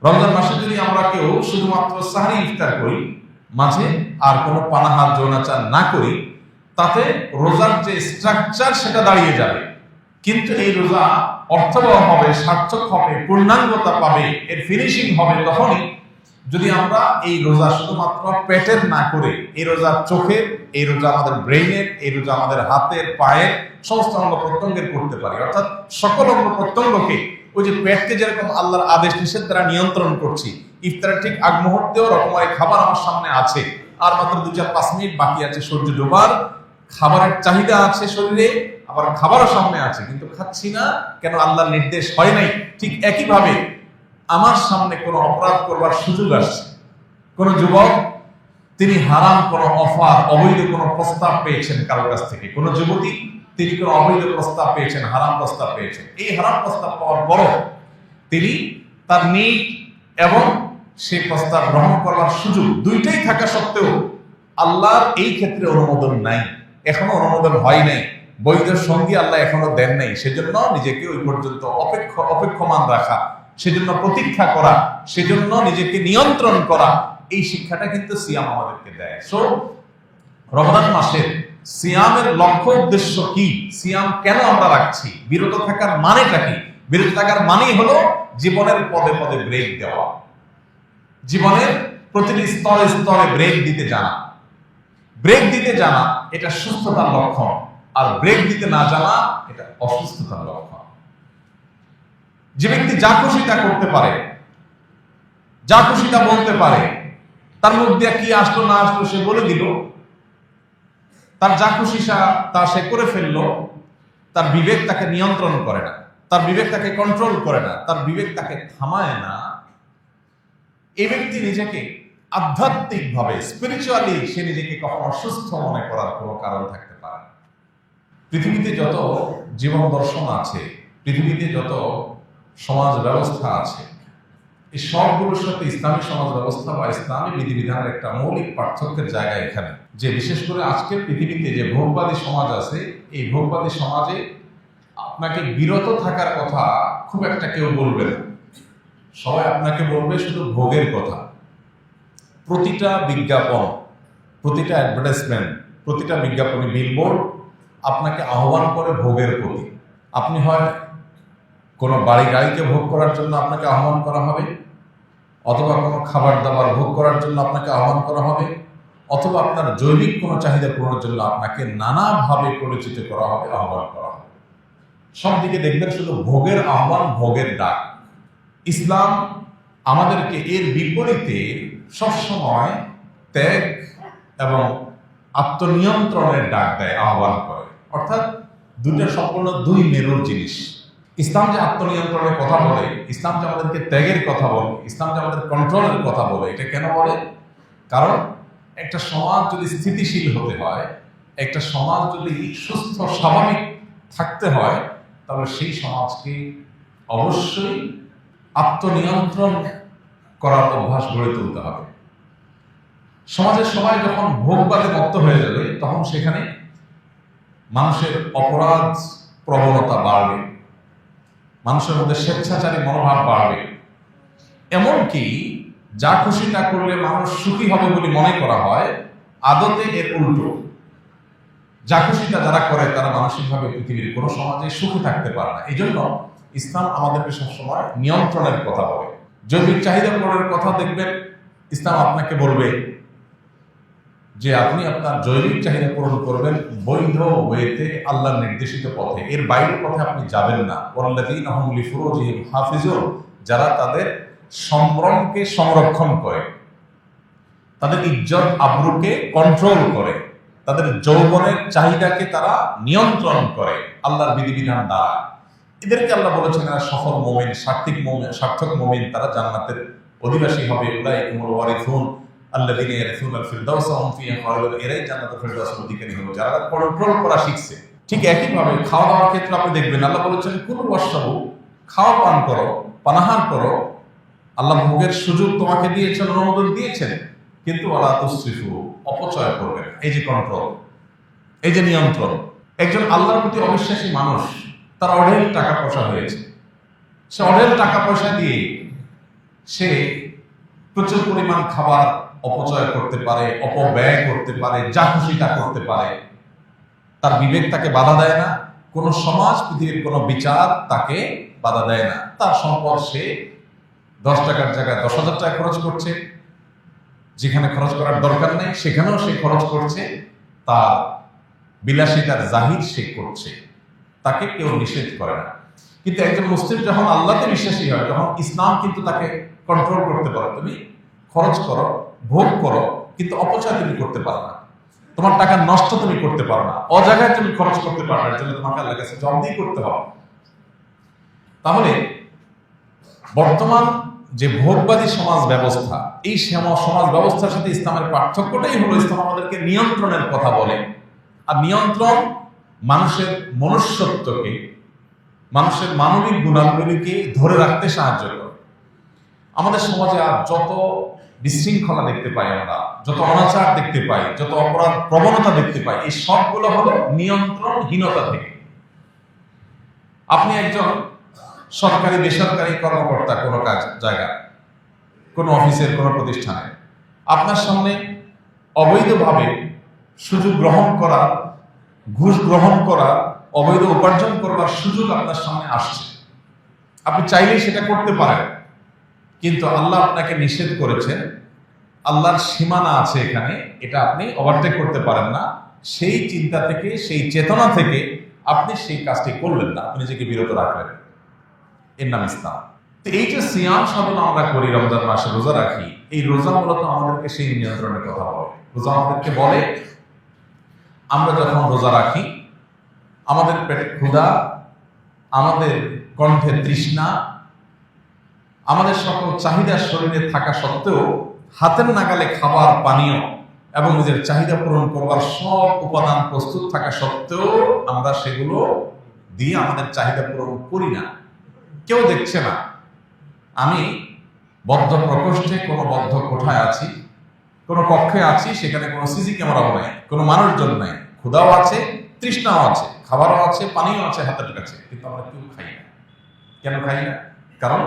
রমজান মাসে যদি আমরা কেউ শুধুমাত্র সাহরি ইফতার করি, মাঝে আর কোনো পানাহার যৌনাচার না করি, তাতে রোজার যে স্ট্রাকচার সেটা দাঁড়িয়ে যাবে। কিন্তু এই রোজা অর্থবহ হবে, সার্থক হবে, পূর্ণাঙ্গতা পাবে, এর ফিনিশিং হবে তখনই যদি আমরা এই রোজা শুধুমাত্র পেটের না করে এই রোজা চোখের, এই রোজা আমাদের ব্রেইনের, এই রোজা আমাদের হাতের, পায়ের, সমস্ত অঙ্গ প্রত্যঙ্গের করতে পারি। অর্থাৎ সকল অঙ্গ প্রত্যঙ্গকে, ওই যে পেটকে যেরকম আল্লাহর আদেশ নিষেধ দ্বারা নিয়ন্ত্রণ করছি, ইফতারের ঠিক আগ মুহূর্তেও রকমারি খাবার আমার সামনে আছে, আর মাত্র 2-4-5 মিনিট বাকি আছে সূর্য ডোবার, খাবারের চাহিদা আছে শরীরে, আবার খাবারও সামনে আছে, কিন্তু খাচ্ছি না কেন? আল্লাহর নির্দেশ হয় নাই। ঠিক একইভাবে আমার সামনে কোনো অপরাধ করবার সুযোগ আসছে, কোন যুবক তিনি হারাম কোনো অফার, অবৈধ কোনো প্রস্তাব পেয়েছেন কারোর কাছ থেকে, কোন যুবতী তিনি কোনো অবৈধ প্রস্তাব পেয়েছেন, হারাম প্রস্তাব পেয়েছেন। এই হারাম প্রস্তাব পাওয়ার পরও তিনি তার নিজ এবং সেই প্রস্তাব গ্রহণ করার সুযোগ দুইটাই থাকা সত্ত্বেও আল্লাহর এই ক্ষেত্রে অনুমোদন নাই, এখনো অনুমোদন হয় নাই, বৈধ সঙ্গী আল্লাহ এখনো দেন নাই। সেজন্য নিজেকে ওই পর্যন্ত অপেক্ষমান রাখা, সেজন্য প্রতীক্ষা করা, সেজন্য নিজেকে নিয়ন্ত্রণ করা, এই শিক্ষাটা কিন্তু সিয়াম আমাদেরকে দেয়। সো রমজান মাসের সিয়ামের লক্ষ্য উদ্দেশ্য কি? সিয়াম কেন আমরা রাখছি? বিরত থাকার মানেটা কি? বিরত থাকার মানেই হলো জীবনের পদে পদে ব্রেক দেওয়া, জীবনের প্রতিটি স্তরে স্তরে ব্রেক দিতে জানা। ব্রেক দিতে জানা এটা সুস্থতার লক্ষণ, আর ব্রেক দিতে না জানা এটা অসুস্থতার লক্ষণ। যে ব্যক্তি যা খুশি তা করতে পারে, যা খুশি তা বলতে পারে, তার মুখ দিয়ে কি আসলো না আসলো সে বলে দিল, তার যা খুশি তা সে করে ফেললো, তার বিবেক তাকে নিয়ন্ত্রণ করে না, তার বিবেক তাকে কন্ট্রোল করে না, তার বিবেক তাকে থামায় না, এই ব্যক্তি নিজেকে আধ্যাত্মিকভাবে, স্পিরিচুয়ালি সে নিজেকে কখনো সুস্থ মনে করার কোনো কারণ থাকতে পারে না। পৃথিবীতে যত জীবন দর্শন আছে, পৃথিবীতে যত সমাজ ব্যবস্থা আছে, এই সবগুলোর সাথে ইসলামী সমাজ ব্যবস্থা বা ইসলামী বিধিবিধানের একটা মৌলিক পার্থক্যের জায়গা এখানে, যে বিশেষ করে আজকের পৃথিবীতে যে ভোগবাদী সমাজ আছে, এই ভোগবাদী সমাজে আপনাকে বিরত থাকার কথা খুব একটা কেউ বলবে না। সবাই আপনাকে বলবে শুধু ভোগের কথা। প্রতিটা বিজ্ঞাপন, প্রতিটা অ্যাডভার্টাইজমেন্ট, প্রতিটা বিজ্ঞাপনী বিলবোর্ড আপনাকে আহ্বান করে ভোগের প্রতি। আপনি হয় কোনো বাড়ি গাড়িকে ভোগ করার জন্য আপনাকে আহ্বান করা হবে, অথবা কোনো খাবার দাবার ভোগ করার জন্য আপনাকে আহ্বান করা হবে, অথবা আপনার জৈবিক কোনো চাহিদা পূরণের জন্য আপনাকে নানাভাবে পরিচিত করা হবে, আহ্বান করা হবে। সব দিকে দেখবেন শুধু ভোগের আহ্বান, ভোগের ডাক। ইসলাম আমাদেরকে এর বিপরীতে সবসময় ত্যাগ এবং আত্মনিয়ন্ত্রণের ডাক দেয়, আহ্বান করে। অর্থাৎ দুটো সম্পূর্ণ দুই মেরুর জিনিস। ইসলাম যে আত্মনিয়ন্ত্রণের কথা বলে, ইসলাম যে আমাদেরকে ত্যাগের কথা বলে, ইসলাম যে আমাদের কন্ট্রোলের কথা বলে, এটা কেন বলে? কারণ একটা সমাজ যদি স্থিতিশীল হতে হয়, একটা সমাজ যদি সুস্থ স্বাভাবিক থাকতে হয়, তাহলে সেই সমাজকে অবশ্যই আত্মনিয়ন্ত্রণ করার অভ্যাস গড়ে তুলতে হবে। সমাজের সবাই যখন ভোগবাদে মত্ত হয়ে যাবে, তখন সেখানে মানুষের অপরাধ প্রবণতা বাড়বে, মানুষের মধ্যে স্বেচ্ছাচারী মনোভাব বাড়বে। এমনকি যা খুশি তা করলে মানুষ সুখী হবে বলে মনে করা হয়, আদতে এর উল্টো। যা খুশি তা যারা করে তারা মানসিকভাবে পৃথিবীর কোনো সমাজে সুখী থাকতে পারে না। এই জন্য ইসলাম আমাদেরকে সবসময় নিয়ন্ত্রণের কথা বলে। জৈবিক চাহিদা পূরণের কথা দেখবেন, ইসলাম আপনাকে বলবে যে আপনি আপনার জৈবিক চাহিদা পূরণ করবেন বৈধ ওয়েতে, আল্লাহর নির্দেশিত পথে, এর বাইরের পথে আপনি যাবেন না। ওয়াল্লাযীনা হুম লিফুরুজিহিম হাফিজুন, যারা তাদের সম্ভ্রমকে সংরক্ষণ করে, তাদের ইজ্জত আবরুকে কন্ট্রোল করে, তাদের যৌবনের চাহিদাকে তারা নিয়ন্ত্রণ করে আল্লাহর বিধিবিধান দ্বারা। এদেরকে আল্লাহ বলেছেন এরা সফল মুমিন, সার্থক মুমিন, তারা জান্নাতের অধিবাসী হবে। উলাইকুমুল ওয়ারিসুন আল্লাযীনা ইয়ারিসুনাল ফিরদাউসা হুম ফিহা খালিদুন, এরাই জান্নাতুল ফিরদাউসের অধিকারী হবে যারা কন্ট্রোল করা শিখছে। ঠিক একইভাবে খাওয়া দাওয়ার ক্ষেত্রে আপনি দেখবেন আল্লাহ বলেছেন কুলু ওয়াশরাবু, খাওয়া পান করো, পানাহার করো। আল্লাহ ভোগের সুযোগ তোমাকে দিয়েছেন, অনুমোদন দিয়েছেন, কিন্তু ওয়ালা তুসরিফু, অপচয় করবে না। এই যে কন্ট্রোল, এই যে নিয়ন্ত্রণ। একজন আল্লাহর প্রতি অবিশ্বাসী মানুষ, তার অঢেল টাকা পয়সা হয়েছে, সে অঢেল টাকা পয়সা দিয়ে সে প্রচুর পরিমাণ খাবার অপচয় করতে পারে, অপব্যয় করতে পারে, যা খুশি তা করতে পারে, তার বিবেক তাকে বাধা দেয় না, কোন সমাজ, পৃথিবীর কোন বিচার তাকে বাধা দেয় না। তার সম্পদ সে 10 টাকার জায়গায় 10,000 টাকা খরচ করছে, যেখানে খরচ করার দরকার নেই সেখানেও সে খরচ করছে, তার বিলাসিতার জাহির সে করছে, তাকে কেউ নিষেধ করে না। কিন্তু একজন মুসলিম যখন আল্লাহতে বিশ্বাসী হয়, যখন ইসলাম কিন্তু তাকে কন্ট্রোল করতে পারে, তুমি খরচ করো, ভোগ করো, কিন্তু অপচয় তুমি করতে পারো না, তোমার টাকা নষ্ট তুমি করতে পারো না, অজায়গায় তুমি খরচ করতে পারো না, এর জন্য তোমাকে আল্লাহর কাছে জবাবদিহি করতে হবে। তাহলে বর্তমান যে ভোগবাদী সমাজ ব্যবস্থা, এই সমাজ ব্যবস্থার সাথে ইসলামের পার্থক্যটাই হলো ইসলাম আমাদেরকে নিয়ন্ত্রণের কথা বলে। আর নিয়ন্ত্রণ মানুষের মনুষ্যত্বকে, মানুষের মানবিক গুণাবলীকে ধরে রাখতে সাহায্য করে। আমাদের সমাজে আর যত বিশৃঙ্খলা দেখতে পাই আমরা, যত অনাচার দেখতে পাই, যত অপরাধ প্রবণতা দেখতে পাই, এই সবগুলো হলো নিয়ন্ত্রণহীনতা থেকে। আপনি একজন সরকারি বেসরকারি কর্মকর্তা, কোনো কাজ জায়গা, কোনো অফিসের কোনো প্রতিষ্ঠানে, আপনার সামনে অবৈধভাবে সুযোগ গ্রহণ করা, ঘুষ গ্রহণ করা, অবৈধ উপার্জন করবার সুযোগ আপনার সামনে আসছে। আপনি চাইলেই সেটা করতে পারেন, কিন্তু আল্লাহ আপনাকে নিষেধ করেছেন, আল্লাহর সীমানা আছে এখানে, এটা আপনি ওভারটেক করতে পারেন না। সেই চিন্তা থেকে, সেই চেতনা থেকে আপনি সেই কাজটি করলেন না, আপনি নিজেকে বিরত রাখলেন। এর নাম ইসলাম। তো এই যে সিয়াম সাধনা আমরা করি, রমজান মাসে রোজা রাখি, এই রোজা মূলত আমাদেরকে সেই নিয়ন্ত্রণের কথা বলে। রোজা আমাদেরকে বলে আমরা যখন রোজা রাখি, আমাদের পেটে ক্ষুধা, আমাদের কণ্ঠে তৃষ্ণা, আমাদের সকল চাহিদা শরীরে থাকা সত্ত্বেও, হাতের নাগালে খাবার, পানীয় এবং নিজের চাহিদা পূরণ করবার সব উপাদান প্রস্তুত থাকা সত্ত্বেও আমরা সেগুলো দিয়ে আমাদের চাহিদা পূরণ করি না। কেউ দেখছে না, আমি বদ্ধ প্রকোষ্ঠে, কোনো বদ্ধ কোঠায় আছি, কোনো কক্ষে আছি, সেখানে কোনো সিসি ক্যামেরাও নাই, কোনো মানুষজন নাই, ক্ষুধাও আছে, তৃষ্ণাও আছে, খাবারও আছে, পানিও আছে হাতের কাছে, কিন্তু আমরা কেউ খাই না। কেন খাই না? কারণ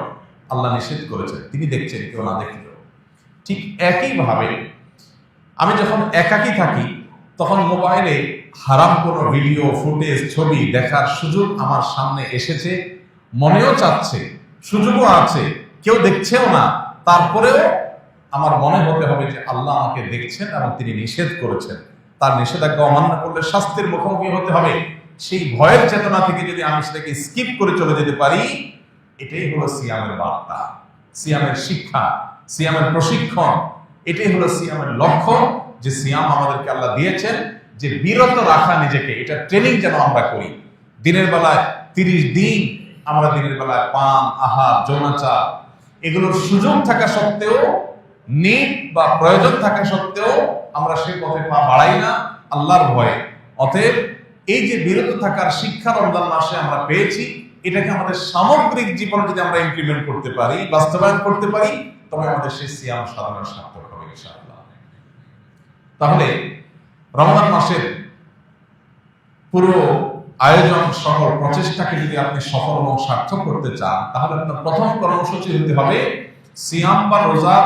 আল্লাহ নিষেধ করেছে, তিনি দেখছেন, কেউ না দেখলেও। ঠিক একইভাবে আমি যখন একাকী থাকি, তখন মোবাইলে হারাম কোনো ভিডিও, ফুটেজ, ছবি দেখার সুযোগ আমার সামনে এসেছে, মনেও চাচ্ছে, সুযোগও আছে, কেউ দেখছেও না, তারপরেও আমার মনে হতে হবে যে আল্লাহ আমাকে দেখছেন এবং তিনি নিষেধ করেছেন, তার নিষেধাজ্ঞা অমান্য করলে শাস্তির মুখোমুখি হতে হবে। সেই ভয়ের চেতনা থেকে যদি আমি সেটাকে স্কিপ করে চলে যেতে পারি, এটাই হলো সিয়ামের বার্তা, সিয়ামের শিক্ষা, সিয়ামের প্রশিক্ষণ। এটাই হলো সিয়ামের লক্ষ্য, যে সিয়াম আমাদেরকে আল্লাহ দিয়েছেন যে বিরত রাখা নিজেকে, এটা ট্রেনিং যেন আমরা করি। দিনের বেলায় 30 দিন আমরা দিনের বেলায় পান, আহার, যৌনাচার এগুলোর সুযোগ থাকা সত্ত্বেও, নিড বা প্রয়োজন থাকা সত্ত্বেও আমরা সেই পথে পা বাড়াই না আল্লাহর ভয়ে। অতএব এই যে বিরত থাকার শিক্ষা রমজান মাসে আমরা পেয়েছি, এটাকে আমাদের সামগ্রিক জীবনে যদি আমরা ইমপ্লিমেন্ট করতে পারি, বাস্তবায়ন করতে পারি, তবে আমাদের সেই সিয়াম সাধনা সার্থক হবে ইনশাআল্লাহ। তাহলে রমজান মাসের পুরো আয়োজন, সকল প্রচেষ্টাকে যদি আপনি সফল এবং সার্থক করতে চান, তাহলে আপনার প্রথম কর্মসূচি হতে হবে সিয়াম বা রোজার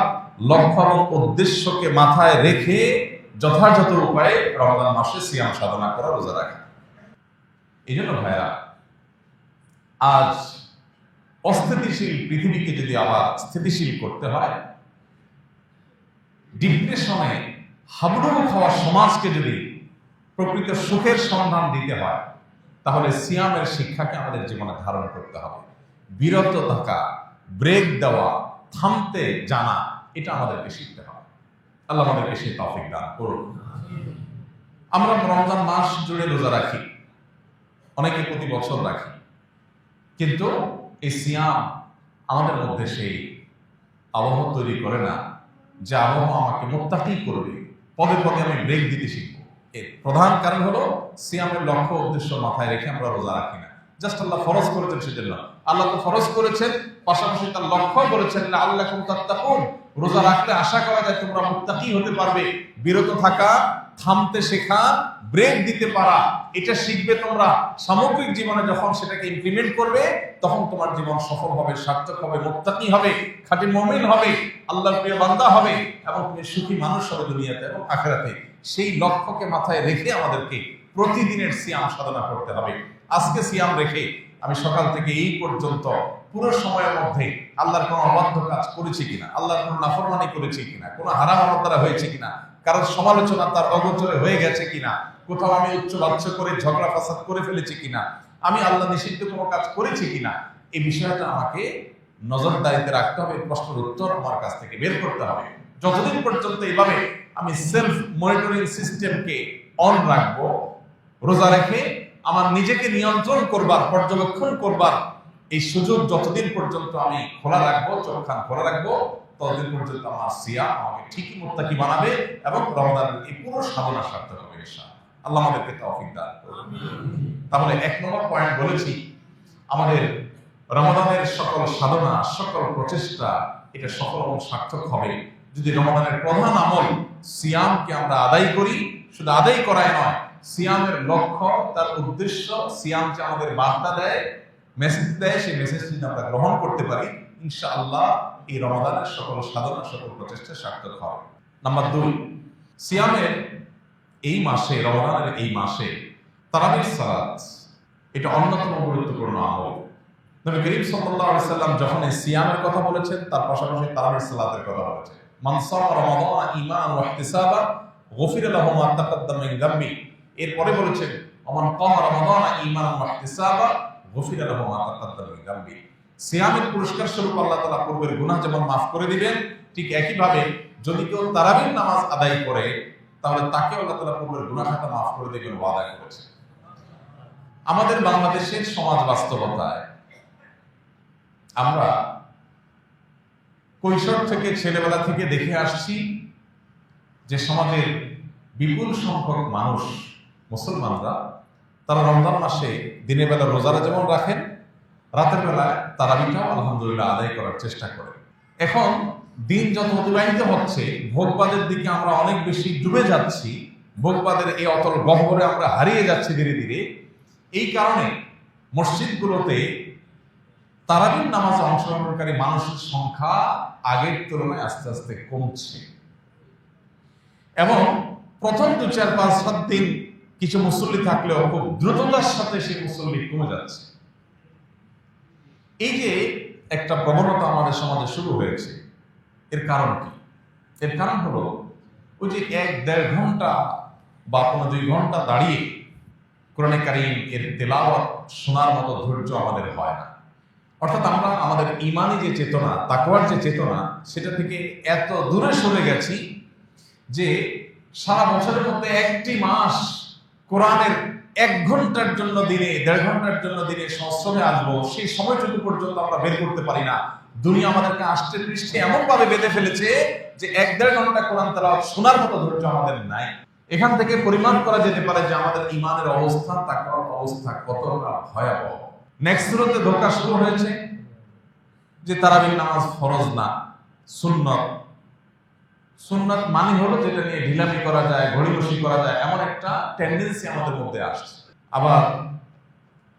লক্ষ্য এবং উদ্দেশ্যকে মাথায় রেখে যথাযথ উপায়ে রমজান মাসে সিয়াম সাধনা করা, রোজা রাখা। এই জন্য ভাইরা, আজ অস্থিতিশীল পৃথিবীকে যদি আবার স্থিতিশীল করতে হয়, ডিপ্রেশনে হাবুডুবু খাওয়া সমাজকে যদি প্রকৃত সুখের সন্ধান দিতে হয়, তাহলে সিয়ামের শিক্ষাকে আমাদের জীবনে ধারণ করতে হবে। বিরত থাকা, ব্রেক দেওয়া, থামতে জানা, এটা আমাদেরকে শিখতে হবে। আল্লাহ আমাদেরকে সেই তৌফিক দান করুন। আমরা রমজান মাস জুড়ে রোজা রাখি, অনেকে প্রতি বছর রাখি, কিন্তু এই সিয়াম আমাদের মধ্যে সেই আবহাওয়া তৈরি করে না যে আবহাওয়া আমাকে মুত্তাকি করবে, পদে পদে আমি ব্রেক দিতে শিখবো। এর প্রধান কারণ হলো সিয়ামের লক্ষ্য উদ্দেশ্য মাথায় রেখে আমরা রোজা রাখি না। জাস্ট আল্লাহ ফরজ করেছেন সেজন্য। আল্লাহ তো ফরজ করেছেন, পাশাপাশি তার লক্ষ্য বলেছেন লাআল্লাকুম তাত্তাকুন, রোজা রাখলে আশা করা যায় তোমরা মুত্তাকি হতে পারবে। বিরত থাকা, থামতে শেখা, ব্রেক দিতে পারা, এটা শিখবে তোমরা। সামগ্রিক জীবনে যখন সেটাকে ইমপ্লিমেন্ট করবে তখন তোমার জীবন সফল হবে, সার্থক হবে, মুত্তাকি হবে, খাঁটি মুমিন হবে, আল্লাহর প্রিয় বান্দা হবে, এবং তুমি সুখী মানুষ হবে দুনিয়াতে এবং আখিরাতে। সেই লক্ষ্যকে মাথায় রেখে আমাদেরকে প্রতিদিনের সিয়াম সাধনা করতে হবে। আজকে সিয়াম রেখে আমি সকাল থেকে এই পর্যন্ত পুরো সময়ের মধ্যে আল্লাহর কোনো অবাধ্য কাজ করেছি কিনা, আল্লাহর কোনো নাফরমানি করেছি কিনা, কোনো হারাম আমার দ্বারা হয়েছে কিনা, কারোর সমালোচনা তার অগোচরে হয়ে গেছে কিনা, কোথাও আমি উচ্চ বাচ্চ করে ঝগড়া ফাসাদ করে ফেলেছি কিনা, আমি আল্লাহ নিষিদ্ধ কোনো কাজ করেছি কিনা, এই বিষয়টা আমাকে নজরদারিতে রাখতে হবে। প্রশ্নের উত্তর আমার কাছ থেকে বের করতে হবে। যতদিন পর্যন্ত এইভাবে আমি সেলফ মনিটরিং সিস্টেমকে অন রাখবো, রোজা রেখে আমার নিজেকে নিয়ন্ত্রণ করবার, পর্যবেক্ষণ করবার এই সুযোগ যতদিন পর্যন্ত আমি খোলা রাখবো, চোখখান খোলা রাখবো, ততদিন পর্যন্ত আমার সিয়াম আমাকে ঠিকই মুত্তাকি বানাবে এবং রমজানের এই পুরো সাধনা সার্থক হবে ইনশাআল্লাহ। আল্লাহ আমাদেরকে তৌফিক দান করুন। তাহলে 1 নম্বর পয়েন্ট বলেছি, আমাদের রমজানের সকল সাধনা, সকল প্রচেষ্টা এটা সফল এবং সার্থক হবে যদি রমজানের প্রধান আমল সিয়ামকে আমরা আদায় করি। শুধু আদায় করাই নয়, সিয়ামের লক্ষ্য, তার উদ্দেশ্য, সিয়াম যে আমাদের বার্তা দেয়, মেসেজ দেয়, সেই মেসেজটি আমরা গ্রহণ করতে পারি, ইনশাআল্লাহ এই রমজানের সকল সাধনা, সকল প্রচেষ্টা সার্থক হবে। নাম্বার 2, সিয়ামের এই মাসে, রমজানের এই মাসে তারাবির সালাত এটা অন্যতম গুরুত্বপূর্ণ আমল। নবী করিম সাল্লাল্লাহু আলাইহি সাল্লাম যখন এই সিয়ামের কথা বলেছেন, তার পাশাপাশি তারাবির সালাতের কথা বলেছেন। মান সামা রমাদানা ঈমানান ওয়া ইহতিসাবা গুফিরা লাহু মা তাকাদ্দামা মিন যামবি। এরপরে বলেছেন ওমান কামা রমাদানা ঈমানান ওয়া ইহতিসাবা গুফিরা লাহু মা তাকাদ্দামা মিন যামবি। সিয়ামের পুরস্কার স্বরূপ আল্লাহ তাআলা পূর্বের গুনাহ যেমন মাফ করে দিবেন, ঠিক একই ভাবে যদি কেউ তারাবির নামাজ আদায় করে তাহলে তাকে আল্লাহ তাআলা পূর্বের গুনাহ খাতা মাফ করে দিবেন ওয়াদা করেছেন। আমাদের বাংলাদেশের সমাজ বাস্তবতায় আমরা কৈশোর থেকে, ছেলেবেলা থেকে দেখে আসছি যে সমাজের বিপুল সংখ্যক মানুষ, মুসলমানরা, তারা রমজান মাসে দিনের বেলা রোজারা যেমন রাখেন, রাতের বেলায় তারাবিটাও আলহামদুলিল্লাহ আদায় করার চেষ্টা করেন। এখন দিন যত অতিবাহিত হচ্ছে, ভোগবাদের দিকে আমরা অনেক বেশি ডুবে যাচ্ছি, ভোগবাদের এই অতল গহ্বরে আমরা হারিয়ে যাচ্ছি ধীরে ধীরে। এই কারণে মসজিদগুলোতে তারাবির নামাজে অংশগ্রহণকারী মানুষের সংখ্যা আগের তুলনায় আস্তে আস্তে কমছে, এবং প্রথম 2, 4, 5, 7 দিন কিছু মুসল্লি থাকলেও খুব দ্রুততার সাথে সেই মুসল্লি কমে যাচ্ছে। এই যে একটা প্রবণতা আমাদের সমাজে শুরু হয়েছে, এর কারণ কি? এর কারণ হলো ওই যে 1-1.5 ঘন্টা বা 2 ঘন্টা দাঁড়িয়ে কোরআনে কারীম এর তেলাওয়াত শোনার মতো ধৈর্য আমাদের হয় না। অর্থাৎ আমরা আমাদের ঈমানি যে চেতনা, তাকওয়ার যে চেতনা, সেটা থেকে এত দূরে সরে গেছি যে সারা বছরের মধ্যে একটি মাস কোরআনের 1 ঘন্টার জন্য দিনে, 1.5 ঘন্টার জন্য দিনে সংস্রবে আসবো, সেই সময়টুকু পর্যন্ত আমরা বের করতে পারি না। দুনিয়া আমাদেরকে আষ্টে পৃষ্ঠে এমন ভাবে বেঁধে ফেলেছে যে 1-1.5 ঘন্টা কোরআন তেলাওয়াত শোনার মতো ধৈর্য আমাদের নাই। এখান থেকে পরিমাপ করা যেতে পারে যে আমাদের ঈমানের অবস্থা, তাকওয়ার অবস্থা কতটা ভয়াবহ। নেক্সট সুরতে ধোঁকা শুরু হয়েছে যে তারাবির নামাজ ফরজ না, সুন্নত। সুন্নত মানে হলো যেটা নিয়ে ঢিলামি করা যায়, ঘড়িবসি করা যায়, এমন একটা টেন্ডেন্সি আমাদের মধ্যে আসছে। আবার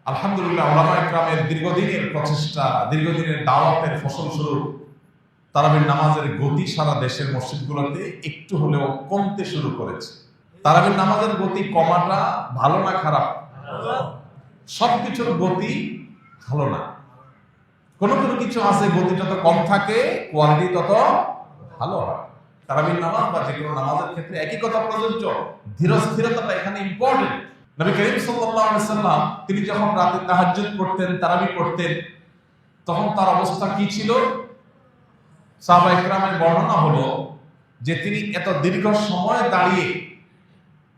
আলহামদুলিল্লাহ উলামায়ে কেরামের দীর্ঘদিনের প্রচেষ্টা, দীর্ঘদিনের দাওয়াতের ফসলস্বরূপ তারাবির নামাজের গতি সারা দেশের মসজিদগুলোতে একটু হলেও কমতে শুরু করেছে। তারাবির নামাজের গতি কমাটা ভালো না খারাপ? সবকিছুর গতি ভালো না। কোনো কোনো কিছু আছে গতিটা তো কম থাকে, কোয়ালিটি তত ভালো হয়। তারাবির নামাজ বা যে কোনো নামাজের ক্ষেত্রে একই কথা প্রযোজ্য, ধীরস্থিরতাটা এখানে ইম্পর্টেন্ট। নবী করিম সাল্লাল্লাহু আলাইহি সাল্লাম তিনি যখন রাতে তাহাজ্জুদ পড়তেন, তারাবি পড়তেন, তখন তার অবস্থা কি ছিল? সাহাবায়ে কেরামের বর্ণনা হলো যে তিনি এত দীর্ঘ সময় দাঁড়িয়ে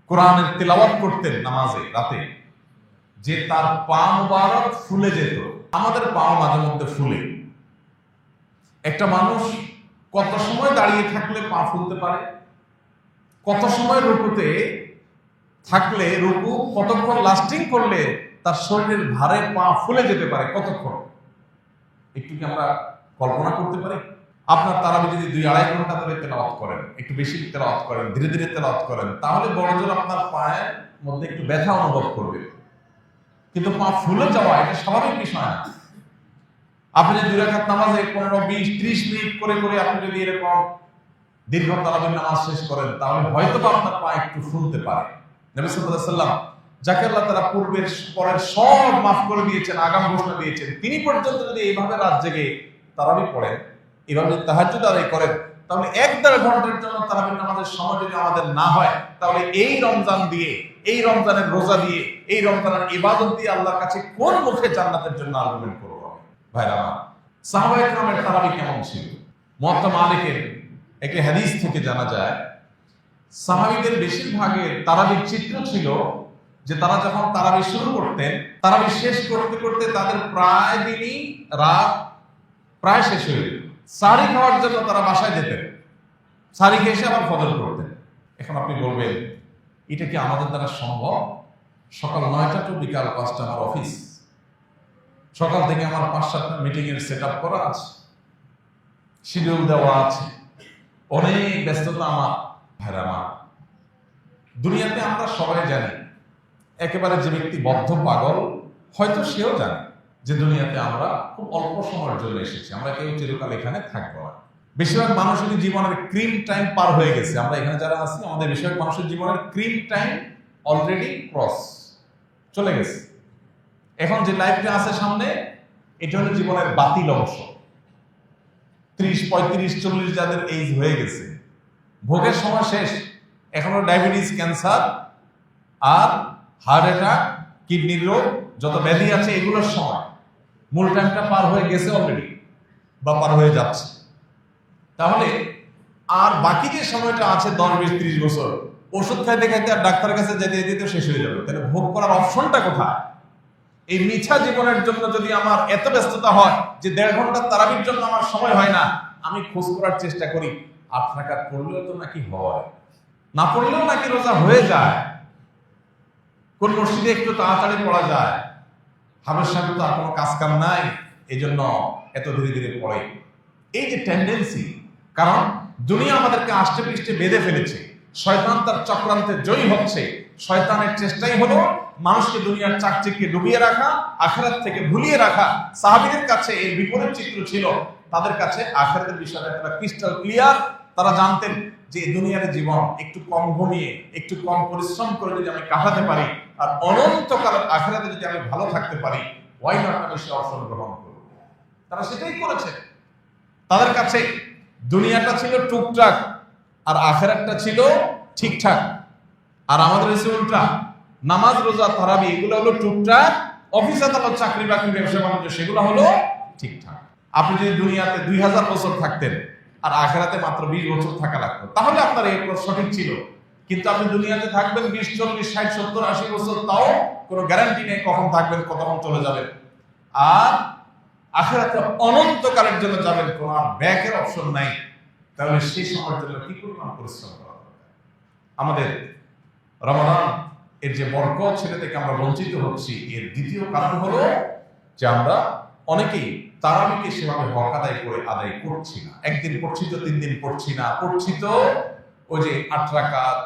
কোরআনের তেলাওয়াত করতেন নামাজে রাতে, যে তার পা মুবারক ফুলে যেত। আমাদের পা মাঝে মধ্যে ফুলে। একটা মানুষ কত সময় দাঁড়িয়ে থাকলে পা ফুলতে পারে? কত সময় রুকুতে থাকলে, রুকু কতক্ষণ লাস্টিং করলে তার শরীরের ভারে পা ফুলে যেতে পারে কতক্ষণ, একটু কি আমরা কল্পনা করতে পারি? আপনার তারাবি যদি 2-2.5 ঘন্টা ধরে তেলাওয়াত করেন, একটু বেশি তেলাওয়াত করেন, ধীরে ধীরে তেলাওয়াত করেন, তাহলে বড়জোর আপনার পায়ের মধ্যে একটু ব্যথা অনুভব করবে, কিন্তু পা ফুলে যাওয়া এটা স্বাভাবিক বিষয় না। আপনি যদি 2 রাকাত নামাজে 15-20-30 মিনিট করে করে আপনি যদি এরকম দীর্ঘ তারাবির নামাজ শেষ করেন, তাহলে হয়তো আপনার পা একটু ফুলতে পারে। নবী সাল্লাল্লাহু আলাইহি ওয়াসাল্লাম, যাকে আল্লাহ তাআলা পূর্বের পরের সব মাফ করে দিয়েছেন, আগাম ঘোষণা দিয়েছেন, তিনি পর্যন্ত যদি এইভাবে রাত জেগে তারাবি পড়েন, এইভাবে তাহাজ্জুদ আদায় করেন, তাহলে 1-1.5 ঘন্টার জন্য তারাবির নামাজের সময় যদি আমাদের না হয়, তাহলে এই রমজান দিয়ে, এই রমজানের রোজা দিয়ে, এই রমজানের ইবাদত দিয়ে আল্লাহর কাছে কোন মুখে জান্নাতের জন্য আর্গুমেন্ট করব? ভাইরা আমার, সাহাবায়ে কেরামের তারাবি কেমন ছিল? মুয়াত্তা মালিকের একটি হাদিস থেকে জানা যায়, সাহাবীদের বেশিরভাগের তারাবির চিত্র ছিল যে তারা যখন তারাবি শুরু করতেন, তারাবি শেষ করতে করতে তাদের প্রায় দিনই রাত প্রায় শেষ হয়ে যেত। সারি খাওয়ার জন্য তারা বাসায় যেতেন, সারি খেয়ে এসে আবার ফজর করতেন। এখন আপনি বলবেন, এটা কি আমাদের দ্বারা সম্ভব? সকাল 9টা টু বিকাল 5টা আমার অফিস, সকাল থেকে আমার 5-7টা মিটিং এর সেট আপ করা আছে, শিডিউল দেওয়া আছে, অনেক ব্যস্ততা আমার। ভাইরা আমার, দুনিয়াতে আমরা সবাই জানি, একেবারে যে ব্যক্তি বদ্ধ পাগল হয়তো সেও জানে যে দুনিয়াতে আমরা খুব অল্প সময়ের জন্য এসেছি, আমরা কেউ চিরকাল এখানে থাকবো না। বেশিরভাগ মানুষের জীবনের ক্রিম টাইম পার হয়ে গেছে। আমরা এখানে যারা আছি, আমাদের বেশিরভাগ মানুষের জীবনের ক্রিম টাইম অলরেডি ক্রস চলে গেছে। এখন যে লাইফটা আছে সামনে, এটা হলো জীবনের বাতিল অংশ। 30, 35, 40 যাদের এইজ হয়ে গেছে, ভোগের সময় শেষ। এখনো ডায়াবেটিস, ক্যান্সার আর হার্ট অ্যাটাক, কিডনির রোগ, যত ব্যাধি আছে এগুলোর সময়। মূল টাইমটা পার হয়ে গেছে অলরেডি, বা পার হয়ে যাচ্ছে। তাহলে আর বাকি যে সময়টা আছে 10, 20, 30 বছর, ওষুধ খাইতে খাইতে আর ডাক্তারের কাছে যেতে যেতে শেষ হয়ে যাবে। তাহলে ভোগ করার অপশনটা কোথায়? এই মিছা জীবনের জন্য যদি আমার এত ব্যস্ততা হয় যে 1.5 ঘন্টা তারাবির জন্য আমার সময় হয় না, আমি খোঁজ করার চেষ্টা করি 8 রাকাত পড়লেও তো নাকি হয়, না পড়লেও নাকি রোজা হয়ে যায়, কোন মসজিদে একটু তাড়াতাড়ি পড়া যায়, হাবের সাথে তো আর কোনো কাজ কাম নাই, এই জন্য এত ধীরে ধীরে পড়ে। এই যে টেন্ডেন্সি, কারণ দুনিয়া আমাদেরকে আষ্টে পৃষ্ঠে বেঁধে ফেলেছে, শয়তান তার চক্রান্তে জয়ী হচ্ছে। শয়তানের চেষ্টাই হলো মানুষকে দুনিয়ার চাকচিক্যে ডুবিয়ে রাখা, আখিরাত থেকে ভুলিয়ে রাখা। সাহাবীদের কাছে এর বিপরীত চিত্র ছিল, তাদের কাছে আখিরাতের বিষয়টা একটা ক্রিস্টাল ক্লিয়ার। তারা জানতেন যে দুনিয়ার জীবন একটু কম ঘুমিয়ে, একটু কম পরিশ্রম করে যদি আমি কাটাতে পারি, আর অনন্তকাল আখিরাতে যদি আমি ভালো থাকতে পারি, ওয়াই নট আমি সে অবসর গ্রহণ করব। তারা সেটাই করেছে। তাদের কাছে দুনিয়াটা ছিল টুকটাক, আর আখিরাতটা ছিল ঠিকঠাক। আর আমাদের এসে উল্টা, নামাজ, রোজা, তারাবি এগুলো হলো টুকটাক, অফিস আদালত, চাকরি বাকরি, ব্যবসা বাণিজ্য সেগুলো হলো ঠিকঠাক। আপনি যদি দুনিয়াতে 2000 বছর থাকতেন আর আখিরাতে মাত্র 20 বছর থাকা লাগতো, তাহলে আপনার এই সঠিক ছিল। কিন্তু আপনি দুনিয়াতে থাকবেন 20, 40, 60, 70, 80 বছর, তাও কোনো গ্যারান্টি নেই কখন থাকবেন, কতক্ষণ চলে যাবেন। আর আখিরাতে অনন্তকালের জন্য যাবেন, কোনো আর ব্যাকের অপশন নাই। তাহলে সেই সময়ের জন্য কি পরিমাণ পরিশ্রম করা দরকার। আমাদের রমাদান এর যে বরকত, সেটা থেকে আমরা বঞ্চিত হচ্ছি। এর দ্বিতীয় কারণ হলো যে আমরা অনেকেই তারাবিকে সেভাবে হক আদায় করছি না। একদিন পড়ছি তো 3 দিন পড়ছি না, পড়ছি তো ওই যে 8 রাকাত,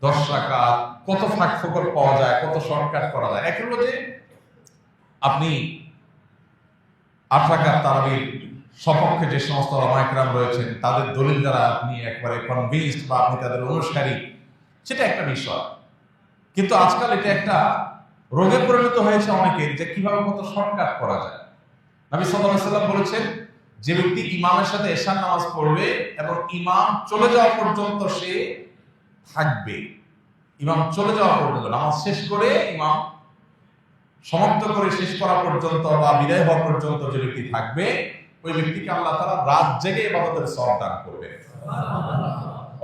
10 রাকাত, কত ফাঁক ফোকর পাওয়া যায়, কত শর্টকাট করা যায়। এক হলো যে আপনি 8 রাকাত তারাবির সপক্ষে যে সমস্ত উলামা ইকরাম রয়েছেন, তাদের দলিল দ্বারা আপনি একবারে কনভিন্সড বা আপনি তাদের অনুসারী, সেটা একটা বিষয়। কিন্তু আজকাল এটা একটা রোগে পরিণত হয়েছে অনেকের, যে কিভাবে কত শর্টকাট করা যায়। নবী সাল্লাল্লাহু আলাইহি ওয়াসাল্লাম বলেছেন, যে ব্যক্তি ইমামের সাথে এশার নামাজ পড়বে এবং ইমাম চলে যাওয়া পর্যন্ত সে থাকবে, ইমাম চলে যাওয়া পর্যন্ত, নামাজ শেষ করে ইমাম সমাপ্ত করে শেষ করা পর্যন্ত বা বিদায় হওয়া পর্যন্ত যে ব্যক্তি থাকবে, ওই ব্যক্তিকে আল্লাহ তাআলা রাত জেগে ইবাদতের সওয়াব দান করবে।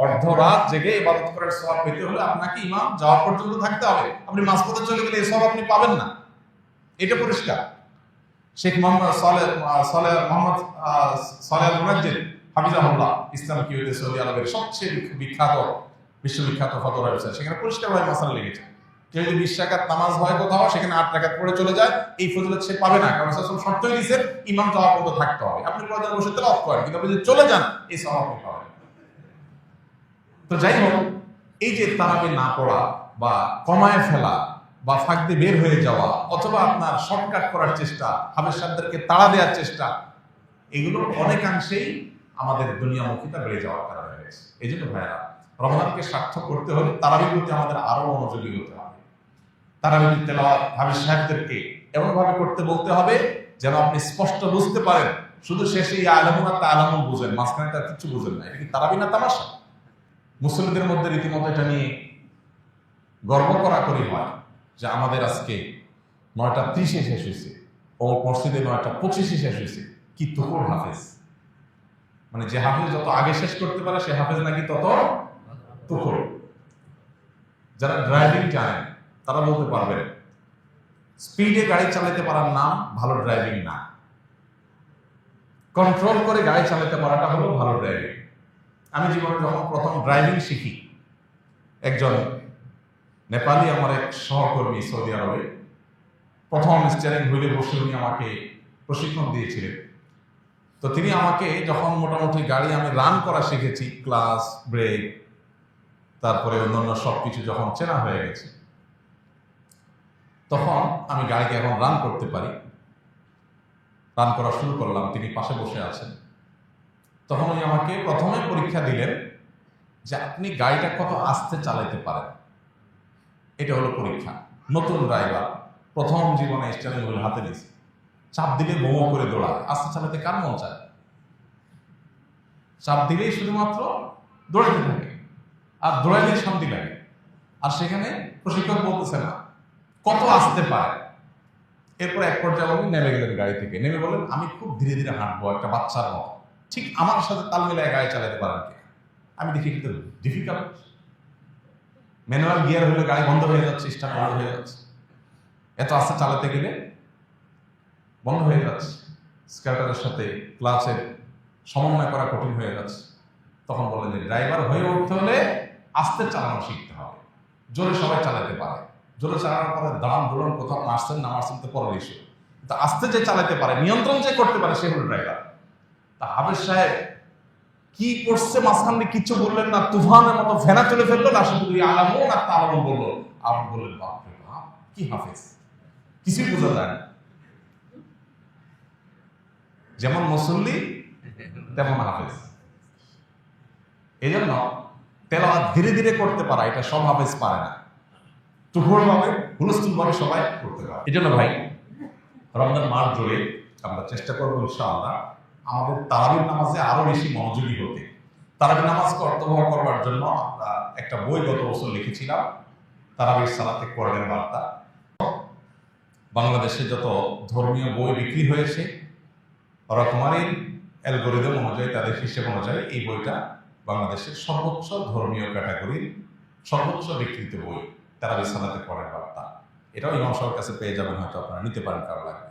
অর্ধরাত জেগে ইবাদত করার সওয়াব পেতে হলে আপনাকে ইমাম যাওয়া পর্যন্ত থাকতে হবে। আপনি মাঝপথে চলে গেলে এই সওয়াব আপনি পাবেন না, এটা পরিষ্কার। শেখ মোহাম্মদ সালেহ আল মুনাজ্জির হাফিজাহুল্লাহ, ইসলাম কি হইতে সৌদি আরবের সবচেয়ে বিখ্যাত, বিশ্ববিখ্যাত ফতোয়া রয়েছে, সেখানে পরিষ্কারভাবে মাসালা লিখেছে। কেউ যদি 20 রাকাত নামাজ হয় কোথাও, সেখানে 8 রাকাত পড়ে চলে যায়, এই ফজিলত সে পাবে না, কারণ রাসূল শর্তই দিয়েছেন ইমাম যাওয়া পর্যন্ত থাকতে হবে। আপনি প্রয়োজনে বসে তেলাওয়াত করেন, কিন্তু আপনি যদি চলে যান এই সওয়াব আপনি পাবেন। তো যাই হোক, এই যে তারাবি না পড়া বা কমায় ফেলা বা ফাঁক দিয়ে বের হয়ে যাওয়া অথবা আপনার শর্টকাট করার চেষ্টা, হাফেজ সাহেবদেরকে তাড়া দেওয়ার চেষ্টা, এগুলো অনেকাংশেই আমাদের দুনিয়ামুখিতা বেড়ে যাওয়ার কারণে হয়েছে। এই জন্য ভাইয়েরা, রমজানকে সার্থক করতে হলে তারাবির প্রতি আমাদের আরো মনোযোগী হতে হবে। তারাবির তেলাওয়াত হাফেজ সাহেবদেরকে এমনভাবে করতে বলতে হবে যেন আপনি স্পষ্ট বুঝতে পারেন, শুধু শেষে ইয়া আলামুন আর তাআলামুন বুঝেন, মাঝখানে তার কিছু বুঝেন না। এটা কি তারাবি না তামাশা? মুসলিমদের মধ্যে রীতিমতো এটা নিয়ে গর্ব করা করি হয় যে আমাদের আজকে 9:30 শেষ হয়েছে, ও মসজিদে 9:25 শেষ হয়েছে। কি তুকুর হাফেজ, মানে যে হাফেজ যত আগে শেষ করতে পারে সে হাফেজ নাকি তত তুকুর। যারা ড্রাইভিং জানেন তারা বলতে পারবেন, স্পিডে গাড়ি চালাতে পারার নাম ভালো ড্রাইভিং না, কন্ট্রোল করে গাড়ি চালাতে পারাটা হলো ভালো ড্রাইভিং। আমি জীবনে যখন প্রথম ড্রাইভিং শিখি, একজন নেপালি আমার এক সহকর্মী সৌদি আরবে প্রথম স্টিয়ারিং হুইলে বসে উনি আমাকে প্রশিক্ষণ দিয়েছিলেন। তো তিনি আমাকে যখন মোটামুটি গাড়ি আমি রান করা শিখেছি, ক্লাস, ব্রেক, তারপরে অন্যান্য সবকিছু যখন চেনা হয়ে গেছে, তখন আমি গাড়িকে এখন রান করতে পারি। রান করা শুরু করলাম, তিনি পাশে বসে আছেন। তখন উনি আমাকে প্রথমে পরীক্ষা দিলেন যে আপনি গাড়িটা কত আস্তে চালাতে পারেন, এটা হলো পরীক্ষা। নতুন ড্রাইভার, প্রথম জীবনে স্টিয়ারিং হুইল হাতে নিয়েছে, চাপ দিলে মোমো করে দৌড়ায়। আস্তে চালাতে কার মন চায়? চাপ দিলেই শুধুমাত্র দৌড়াতে থাকে, আর দৌড়াইলেই শান্তি লাগে। আর সেখানে প্রশিক্ষক বলতেছে না কত আসতে পারে। এরপর এক পর্যায়ে উনি নেমে গেলেন গাড়ি থেকে, নেমে বলেন আমি খুব ধীরে ধীরে হাঁটবো একটা বাচ্চার মতো, ঠিক আমার সাথে তাল মিলায় গাড়ি চালাতে পারেন কি? আমি দেখি কিন্তু ডিফিকাল্ট, ম্যানুয়াল গিয়ার হলে গাড়ি বন্ধ হয়ে যাচ্ছে, স্টার্ট বন্ধ হয়ে যাচ্ছে, এত আস্তে চালাতে গেলে বন্ধ হয়ে যাচ্ছে, স্কার্টারের সাথে ক্লাচের সমন্বয় করা কঠিন হয়ে যাচ্ছে। তখন বলেন যে ড্রাইভার হয়ে উঠতে হলে আস্তে চালানো শিখতে হবে। জোরে সবাই চালাতে পারে, জোরে চালানোর পরে দাঁড়ান দৌড়ান কোথাও মারছেন না মারছেন তো পরের ইস্যু, কিন্তু আস্তে যে চালাতে পারে, নিয়ন্ত্রণ যে করতে পারে, সে হলো ড্রাইভার। তা হাফেজ সাহেব কি করছে মাঝখান দিয়ে কিচ্ছু বললেন না, তুফানের মতো ফেনা চলে ফেললো না, শুধু আলামুন আর তাআলামুন বললো। আপনি বললেন বাপরে বাপ, কি হাফেজ, কিছুই বোঝা যায় না। যেমন মুসল্লি তেমন হাফেজ। এই জন্য তেলাওয়াত ধীরে ধীরে করতে পারা, এটা সব হাফেজ পারে না, তুফুর ভাবে হুলস্থুল ভাবে সবাই করতে পারে। এই জন্য ভাই, রমজান মাস জুড়ে আমরা চেষ্টা করবো ইনশাআল্লাহ আমাদের তারাবির নামাজে আরো বেশি মনোযোগী হতে। তারাবির নামাজকে অর্থবহ করবার জন্য আমরা একটা বই গত বছর লিখেছিলাম, তারাবির সালাতে কোরআনের বার্তা। বাংলাদেশে যত ধর্মীয় বই বিক্রি হয়েছে, রকমারির অ্যালগোরিদম অনুযায়ী, তাদের হিসেব অনুযায়ী এই বইটা বাংলাদেশের সর্বোচ্চ ধর্মীয় ক্যাটাগরির সর্বোচ্চ বিক্রিত বই, তারাবির সালাতে কোরআনের বার্তা। এটাও ইমাম সাহেবের কাছে পেয়ে যাবেন, হয়তো আপনারা নিতে পারেন কারো লাগবে।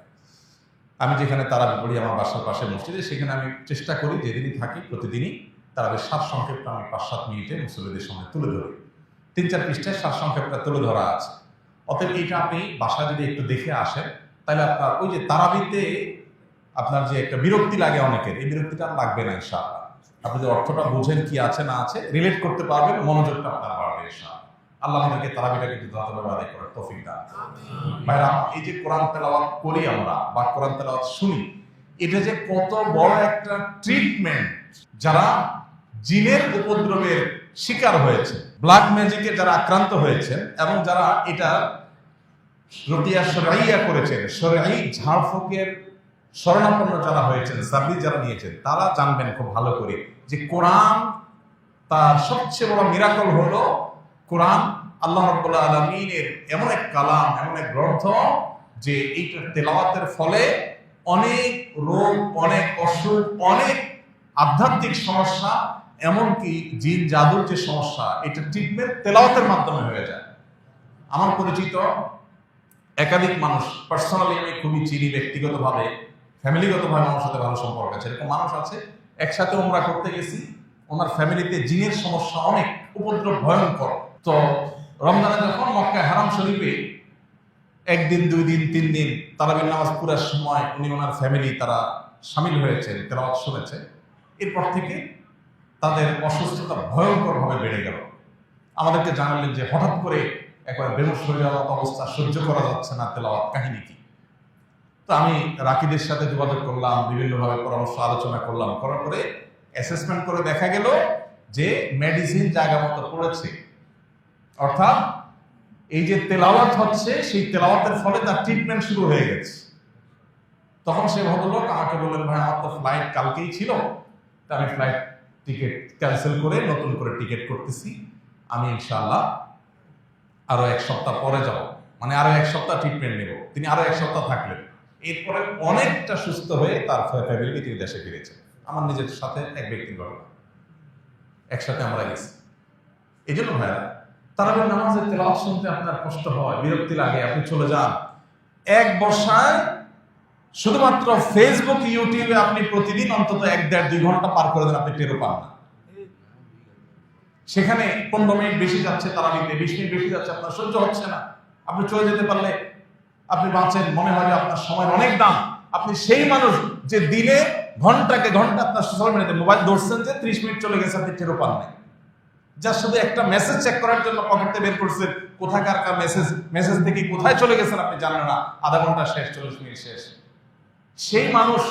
আমি যেখানে তারাবি পড়ি আমার বাসার পাশে মসজিদে, সেখানে আমি চেষ্টা করি যেদিনই থাকি প্রতিদিনই তারাবির সার সংক্ষেপটা আমি 5-7 মিনিটে মুসল্লিদের সামনে তুলে ধরি। 3-4 পৃষ্ঠায় সার সংক্ষেপটা তুলে ধরা আছে। অতএব এইটা আপনি বাসায় যদি একটু দেখে আসেন, তাহলে আপনার ওই যে তারাবিতে আপনার যে একটা বিরক্তি লাগে অনেকের, এই বিরক্তিটা লাগবে না ইনশাআল্লাহ। আপনি যে অর্থটা বুঝেন কি আছে না আছে, রিলেট করতে পারবেন, মনোযোগটা আপনার বাড়বে ইনশাআল্লাহ। আল্লাহ আমাদেরকে তারাবিটাকে যথাযথভাবে আদায় করার তৌফিক দান করুন। ভাইরা, এই যে কোরআন তেলাওয়াত করি আমরা বা কোরআন তেলাওয়াত শুনি, এটা যে কত বড় একটা ট্রিটমেন্ট। যারা জিনের উপদ্রবের শিকার হয়েছে, ব্ল্যাক ম্যাজিকে যারা আক্রান্ত হয়েছেন, এবং যারা এটা রুকিয়া শরঈয়া করেছেন, শরঈ ঝাড়ফুঁকের শরণাপন্ন যারা হয়েছেন, সার্ভিস যারা নিয়েছেন, তারা জানবেন খুব ভালো করে যে কোরআন তার সবচেয়ে বড় মিরাকল হলো কোরআন আল্লাহ রাব্বুল আলামিনের এমন এক কালাম, এমন এক গ্রন্থ যে এইটার তেলাওয়াতের ফলে অনেক রোগ, অনেক অসুখ, অনেক আধ্যাত্মিক সমস্যা, এমনকি জিন জাদুর যে সমস্যা, এটা ট্রিটমেন্ট তেলাওয়াতের মাধ্যমে হয়ে যায়। আমার পরিচিত একাধিক মানুষ, পার্সোনালি আমি খুবই চিনি, ব্যক্তিগতভাবে ফ্যামিলিগতভাবে আমার সাথে ভালো সম্পর্ক আছে, এরকম মানুষ আছে। একসাথে উমরা করতে গেছি, ওনার ফ্যামিলিতে জিনের সমস্যা অনেক, উপদ্রব ভয়ঙ্কর। তো রমজানে যখন মক্কা হারাম শরীফে একদিন, 2 দিন, 3 দিন তারাবির নামাজ পুরার সময় উনি ওনার ফ্যামিলি তারা সামিল হয়েছেন, তেলাওয়াত শুনেছে, এরপর থেকে তাদের অসুস্থতা ভয়ঙ্করভাবে বেড়ে গেল। আমাদেরকে জানালেন যে হঠাৎ করে একবার বেহুশ হয়ে যাওয়ার অবস্থা, সহ্য করা যাচ্ছে না, তেলাওয়াত কাহিনী কি। তো আমি রাকিদের সাথে যোগাযোগ করলাম, বিভিন্নভাবে পরামর্শ আলোচনা করলাম, করার পরে অ্যাসেসমেন্ট করে দেখা গেল যে মেডিসিন জায়গা মতো পড়েছে, অর্থাৎ এই যে তেলাওয়াত হচ্ছে সেই তেলাওয়াতের ফলে তার ট্রিটমেন্ট শুরু হয়ে গেছে। তখন সে ভদ্রলোক আমাকে বললেন, ভাই আমার তো ফ্লাইট কালকেই ছিল, তা আমি ফ্লাইট টিকিট ক্যান্সেল করে নতুন করে টিকিট করতেছি, আমি ইনশাআল্লাহ আরো 1 সপ্তাহ পরে যাব, মানে আরো 1 সপ্তাহ ট্রিটমেন্ট নেব। তিনি আরো 1 সপ্তাহ থাকলেন, এরপরে অনেকটা সুস্থ হয়ে তার ফ্যামিলি তিনি দেশে ফিরেছেন। আমার নিজের সাথে এক ব্যক্তির ঘটনা, একসাথে আমরা গেছি। এই জন্য ভাইরা, তারাবির নামাজের তেলাওয়াত শুনতে আপনার কষ্ট হয়, বিরক্তি লাগে, আপনি চলে যান। এক বর্ষায় শুধুমাত্র ফেসবুক, ইউটিউবে আপনি প্রতিদিন অন্তত 1-1.5-2 ঘন্টা পার করে দেন, আপনি টেরও পান না। সেখানে 15 মিনিট বেশি যাচ্ছে তারাবিতে, 20 মিনিট বেশি যাচ্ছে, আপনার সহ্য হচ্ছে না। আপনি চলে যেতে পারলে আপনি বাঁচেন, মনে হয় যে আপনার সময়ের অনেক দাম। আপনি সেই মানুষ যে দিনে ঘন্টাকে ঘন্টা আপনার সোশ্যাল মিডিয়াতে মোবাইল ধরছেন, যে 30 মিনিট চলে গেছে আপনি টেরও পান না। যা শুধু একটা মেসেজ চেক করার জন্য পকেটে বের করছেন, কোথাকার মেসেজ থেকে কোথায় চলে গেছেন আপনি জানেন না, আধা ঘন্টা শেষ, 40 মিনিট শেষ। সেই মানুষ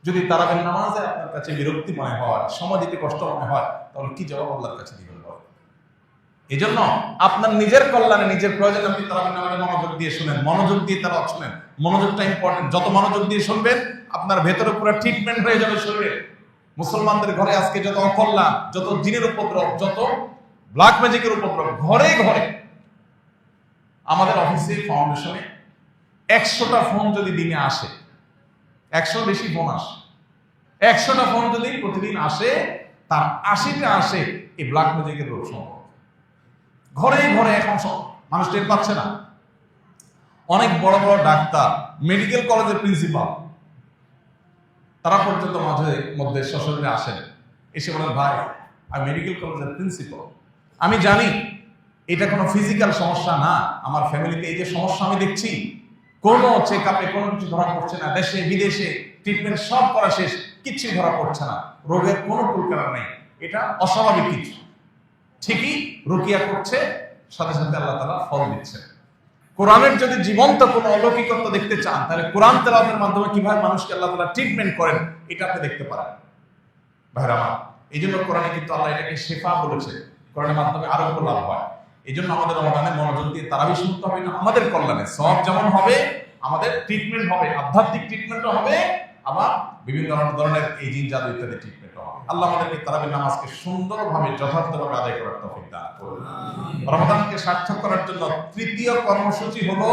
যদি তারাবির নামাজে আপনার কাছে বিরক্তি মনে হয়, সময় দিতে কষ্ট মনে হয়, তাহলে কি জবাব আল্লাহর কাছে দিবেন? এই জন্য আপনার নিজের কল্যাণে, নিজের প্রয়োজনে আপনি তারাবির নামাজে মনোযোগ দিয়ে শুনেন, মনোযোগ দিয়ে তারা শুনেন। মনোযোগটা ইম্পর্টেন্ট। যত মনোযোগ দিয়ে শুনবেন, আপনার ভেতরে পুরো ট্রিটমেন্ট হয়ে যাবে শরীরে। মুসলমানদের ঘরে আজকে যত অকল্যাণ, যত জিনের উপদ্রব, যত ব্ল্যাক ম্যাজিকের উপদ্রব, ঘরে ঘরে। আমাদের অফিসে, ফাউন্ডেশনে 100টা ফোন যদি দিনে আসে, 100 বেশি ফোন আসে, 100টা ফোন যদি প্রতিদিন আসে, তার 80টা আসে এই ব্ল্যাক ম্যাজিকের রোগ সম্পর্কে। ঘরে ঘরে এখন সব মানুষ টের পাচ্ছে না। অনেক বড় বড় ডাক্তার, মেডিকেল কলেজের প্রিন্সিপাল, তারা পর্যন্ত মাঝে মধ্যে সশরীরে আসেন, এসে বলেন, ভাই আমি মেডিকেল কলেজের প্রিন্সিপাল, আমি জানি এটা কোনো ফিজিক্যাল সমস্যা না, আমার ফ্যামিলিতে এই যে সমস্যা আমি দেখছি, কোনো চেক আপে কোনো কিছু ধরা পড়ছে না, দেশে বিদেশে ট্রিটমেন্ট সব করা শেষ, কিচ্ছু ধরা পড়ছে না, রোগের কোনো কুলকারা নেই, এটা অস্বাভাবিক কিছু। ঠিকই রুকিয়া করছে, সাথে সাথে আল্লাহ তাআলা ফল দিচ্ছে। কোরআনের যদি জীবন্ত কোনো অলৌকিকত্ব দেখতে চান, তাহলে কোরআন তেলাওয়াতের মাধ্যমে কিভাবে মানুষকে আল্লাহ তাআলা ট্রিটমেন্ট করেন, এটা আপনি দেখতে পারেন ভাইরা আমার। এই জন্য কোরআনে কিন্তু আল্লাহ এটাকে শেফা বলেছে, কোরআনের মাধ্যমে আরোগ্য লাভ হয়। এই জন্য আমাদের রমাদানে মনোযোগ দিয়ে তারাবি শুনতে হবে না, আমাদের কল্যাণে সব যেমন হবে, আমাদের ট্রিটমেন্ট হবে, আধ্যাত্মিক ট্রিটমেন্টও হবে, আবার বিভিন্ন ধরনের এই জিন জাদু ইত্যাদি ট্রিটমেন্ট হবে। আল্লাহ আমাদেরকে তারাবির নামাজকে সুন্দরভাবে, যথার্থভাবে আদায় করার তৌফিক দান করুন। রমাদানকে সার্থক করার জন্য তৃতীয় কর্মসূচি হলো,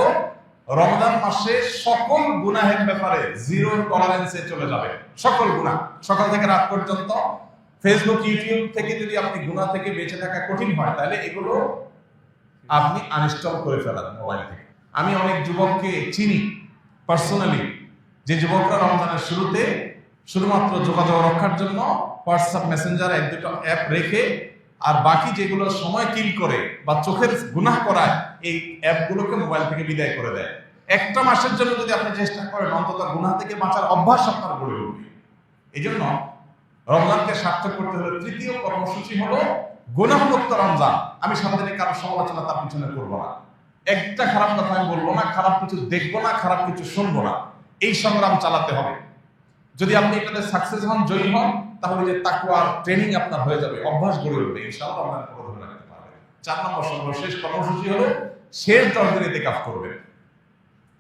রমজান মাসে সকল গুনাহের ব্যাপারে জিরো টলারেন্সে চলে যাবে। সকল গুনাহ, সকাল থেকে রাত পর্যন্ত ফেসবুক, ইউটিউব থেকে যদি আপনি গুনাহ থেকে বেঁচে থাকা কঠিন হয়, তাহলে এগুলো আপনি আনইনস্টল করে ফেলান মোবাইল থেকে। আমি অনেক যুবককে চিনি পার্সোনালি, যে যুবকরা রমজানের শুরুতে শুধুমাত্র যোগাযোগ রক্ষার জন্য হোয়াটসঅ্যাপ, মেসেঞ্জার 1-2টা অ্যাপ রেখে, আর বাকি যেগুলো সময় কিল করে বা চোখের গুনাহ করায়, এই অ্যাপগুলোকে মোবাইল থেকে বিদায় করে দেয়। একটা মাসের জন্য যদি আপনি চেষ্টা করেন, অন্তত গুনাহ থেকে বাঁচার অভ্যাস আপনার গড়ে উঠবে। এই জন্য রমজানকে সার্থক করতে হলে তৃতীয় কর্মসূচি হলো গুনাহমুক্ত রমজান। আমি সারাদিনে কারো সমালোচনা তার পিছনে করবো না, একটা খারাপ কথা আমি বলবো না, খারাপ কিছু দেখবো না, খারাপ কিছু শুনবো না। এই সংগ্রাম চালাতে হবে। যদি আপনি এটাতে সাকসেস হন, জয়ী হন, তাহলে যে তাকওয়ার ট্রেনিং আপনার হয়ে যাবে, অভ্যাস গড়ে উঠবে, ইনশাআল্লাহ আপনার পথ ধরে রাখতে পারবেন। 4 নম্বর সর্বশেষ কর্মসূচি হলো শেষ 10 দিন ইতিকাফ করবেন।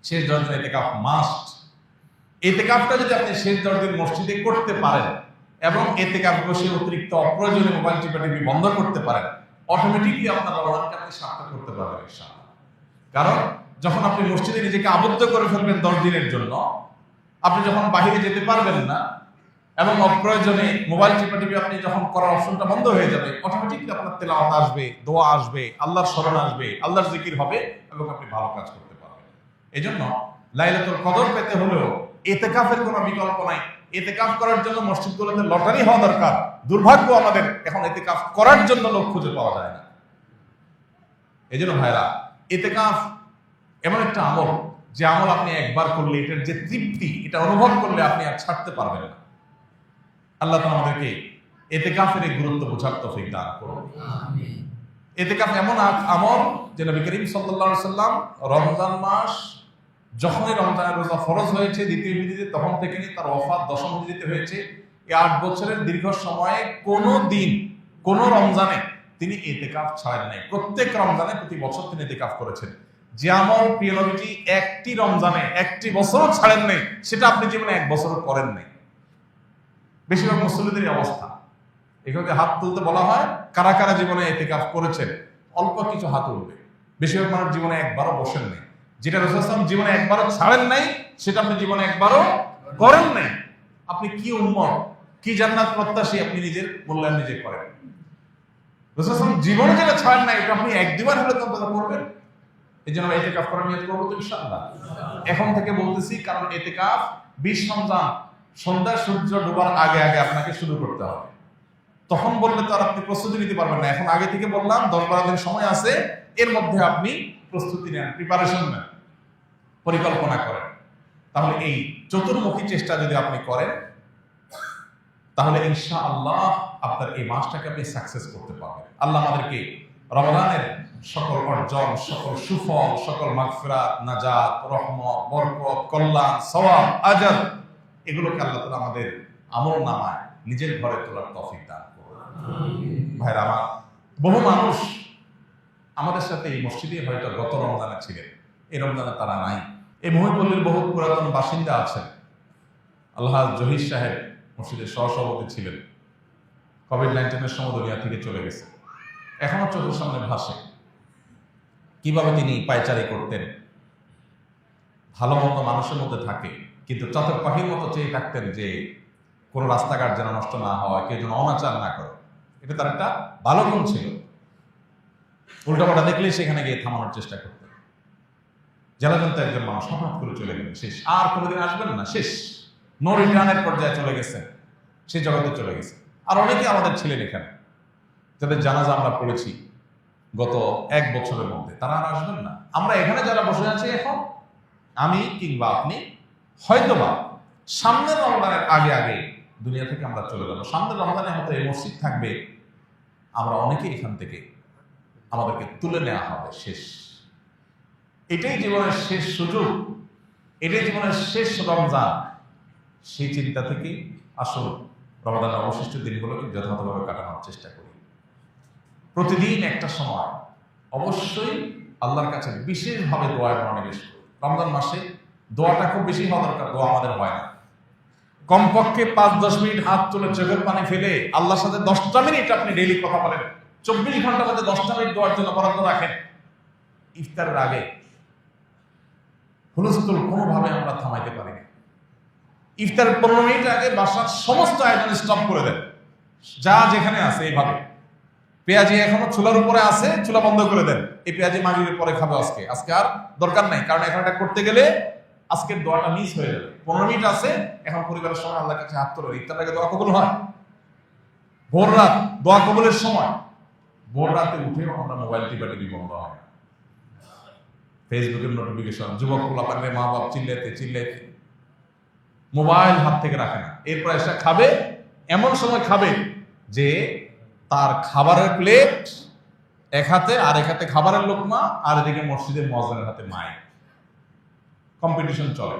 শেষ 10 দিন ইতিকাফ মাস্ট। ইতিকাফটা যদি আপনি শেষ 10 দিন মসজিদে করতে পারেন এবং ইতিকাফ বসে অতিরিক্ত অপ্রয়োজনীয় মোবাইল টিপাটিপি বন্ধ করতে পারেন, অটোমেটিকলি আপনার রমজানকে আপনি সার্থক করতে পারবেন ইনশাআল্লাহ। কারণ যখন আপনি মসজিদে নিজেকে আবদ্ধ করে ফেলবেন 10 দিনের জন্য, আপনি যখন বাহিরে যেতে পারবেন না এবং অপ্রয়োজনে মোবাইল টিপাটিপি আপনি যখন করার অপশনটা বন্ধ হয়ে যাবে, অটোমেটিকলি আপনার তেলাওয়াত আসবে, দোয়া আসবে, আল্লাহর স্মরণ আসবে, আল্লাহর জিকির হবে এবং আপনি ভালো কাজ করতে পারবেন। এই জন্য লাইলাতুল কদর পেতে হলেও ইতিকাফের কোনো বিকল্প নাই। ইতিকাফ করার জন্য মসজিদগুলোতে লটারি হওয়া দরকার। দুর্ভাগ্য আমাদের, এখন ইতিকাফ করার জন্য লোক খুঁজে পাওয়া যায় না। এজন্য ভাইরা, ইতিকাফ এমন একটা আমল, যে আমল আপনি একবার করলে এটার যে তৃপ্তি, এটা অনুভব করলে আপনি আর ছাড়তে পারবেন না। আল্লাহ তাআলা আমাদেরকে ইতিকাফের এই গুরুত্ব বোঝার তৌফিক দান করুন। আমিন। ইতিকাফ এমন আমল যে নবী করিম সাল্লাল্লাহু আলাইহি সাল্লাম রমজান মাস যখনই রমজানের রোজা ফরজ হয়েছে দ্বিতীয় হিজরিতে, তখন থেকে তার ওফাত দশম হিজরিতে হয়েছে, এই 8 বছরের দীর্ঘ সময়ে কোনো দিন, কোনো রমজানে তিনি ইতিকাফ ছাড়েন নাই। প্রত্যেক রমজানে প্রতি বছর তিনি ইতিকাফ করেছেন। যে আমল প্রিয় নবীজি একটি রমজানে একটি বছরও ছাড়েন নাই, সেটা আপনি জীবনে এক বছরও করেন নাই। বেশিরভাগ মুসল্লিদেরই অবস্থা। এখানে হাত তুলতে বলা হয়, কারা কারা জীবনে ইতিকাফ করেছেন, অল্প কিছু হাত উঠবে। বেশিরভাগ মানুষ জীবনে একবারও বসেন নাই। যেটা রাসূল সাল্লাল্লাহু আলাইহি ওয়াসাল্লাম জীবনে একবারও ছাড়েন নাই, সেটা আপনি জীবনে একবারও করেন নাই। আপনি কি উম্মত, কি জান্নাত প্রত্যাশী, আপনি নিজের মূল্যায়ন নিজে করেন। রাসূল সাল্লাল্লাহু আলাইহি ওয়াসাল্লাম জীবনে যেটা ছাড়েন নাই, এটা আপনি এক দুবার হলে তো করবেন। এই জন্য ইতিকাফ করার নিয়ত করবো তো ইনশাআল্লাহ। এখন থেকে বলতেছি, কারণ ইতিকাফ 20 রমজান সন্ধ্যা সূর্য ডোবার আগে আগে আপনাকে শুরু করতে হবে। তখন বললে তো আর আপনি প্রস্তুতি নিতে পারবেন না। এখন আগে থেকে বললাম 10-12 দিন সময় আছে, এর মধ্যে আপনি প্রস্তুতি নেন, প্রিপারেশন নেন, পরিকল্পনা করেন। তাহলে এই চতুর্মুখী চেষ্টা যদি আপনি করেন, তাহলে ইনশাআল্লাহ আপনার এই মাসটাকে আপনি সাকসেস করতে পারবেন। আল্লাহ আমাদেরকে রমজানের সকল অর্জন, সকল সুফল, সকল মাগফিরাত, নাজাত, রহমত, বরকত, কল্যাণ, সওয়াব, আজর, এগুলোকে আল্লাহ তাআলা আমাদের আমলনামায় নিজের ঘরে তোলার তৌফিক দান করুন। ভাইরা আমার, বহু মানুষ আমাদের সাথে এই মসজিদে হয়তো গত রমজানে ছিলেন, এই রমজানে তারা নাই। এই মহিপল্লীর বহু পুরাতন বাসিন্দা আছেন। আল্লাহ জহির সাহেব মসজিদের সহসভাপতি ছিলেন, কোভিড-19 সময় দুনিয়া থেকে চলে গেছে। এখনো চোখের সামনে ভাসে কিভাবে তিনি পায়চারি করতেন, ভালো মতো মানুষের মধ্যে থাকে, কিন্তু চাতক পাখির মতো চেয়ে থাকতেন যে কোনো রাস্তাঘাট যেন নষ্ট না হয়, কেউ যেন অনাচার না করে। এটা তার একটা ভালো গুণ ছিল। উল্টাপাল্টা দেখলেই সেখানে গিয়ে থামানোর চেষ্টা করতেন। জেলাজন্ত একজন মানুষ হঠাৎ করে চলে গেলেন, শেষ, আর কোনোদিন আসবেন না, শেষ, নো রিটার্নের পর্যায়ে চলে গেছেন, সে জগতে চলে গেছে। আর অনেকে আমাদের ছিলেন এখানে, যাদের জানাজা আমরা পড়েছি গত 1 বছরের মধ্যে, তারা আর আসবেন না। আমরা এখানে যারা বসে আছি এখন, আমি কিংবা আপনি, হয়তোবা সামনের রমজানের আগে আগে দুনিয়া থেকে আমরা চলে যাবো। সামনের রমজানে হয়তো এই মসজিদ থাকবে, আমরা অনেকে এখান থেকে আমাদেরকে তুলে নেওয়া হবে, শেষ। এটাই জীবনের শেষ সুযোগ, এটাই জীবনের শেষ রমজান। সেই চিন্তা থেকে আসল রমজানের অবশিষ্ট দিনগুলোকে যথাযথভাবে কাটানোর চেষ্টা করি। প্রতিদিন একটা সময় অবশ্যই আল্লাহর কাছে বিশেষভাবে দোয়ার মনোনিবেশ করি। রমজান মাসে দোয়াটা খুব বেশি হওয়া দরকার, দোয়া আমাদের হয় না। কমপক্ষে 5-10 মিনিট হাত তুলে চোখের পানি ফেলে আল্লাহর সাথে 10টা মিনিট আপনি ডেইলি কথা বলেন। 24 ঘন্টার মধ্যে 10টা মিনিট দোয়ার জন্য বরাদ্দ রাখেন। ইফতারের আগে হুলস্থুল কোনোভাবে আমরা থামাইতে পারি না। ইফতারের 15 মিনিট আগে বাসার সমস্ত আয়োজন স্টপ করে দেন, যা যেখানে আছে। এইভাবে পেঁয়াজি এখনো চুলার উপরে আছে, চুলা বন্ধ করে দেন। এই পেঁয়াজি মাগরিবের পরে খাবো, আজকে আর দরকার নাই, কারণ এখন এটা করতে গেলে আজকের দোয়াটা মিস হয়ে যাবে। 15 মিনিট আছে, এখন পরিবারের সময় আল্লাহর কাছে হাত তোলেন। ইফতারের আগে দোয়া কবুল হয়। ভোর রাত দোয়া কবুলের সময়, ভোর রাতে উঠেও আমরা মোবাইল টিপি বন্ধ হয় না। ফেসবুকের নোটিফিকেশন, যুবক পোলাপানে মা বাপ চিল্লাইতে মোবাইল হাত থেকে রাখে না। এরপর এসে খাবে, এমন সময় খাবে যে তার খাবারের প্লেট এক হাতে, আর এক হাতে খাবারের লোকমা, আর এদিকে মসজিদের মুয়াজ্জিনের হাতে মাইক। কম্পিটিশন চলে,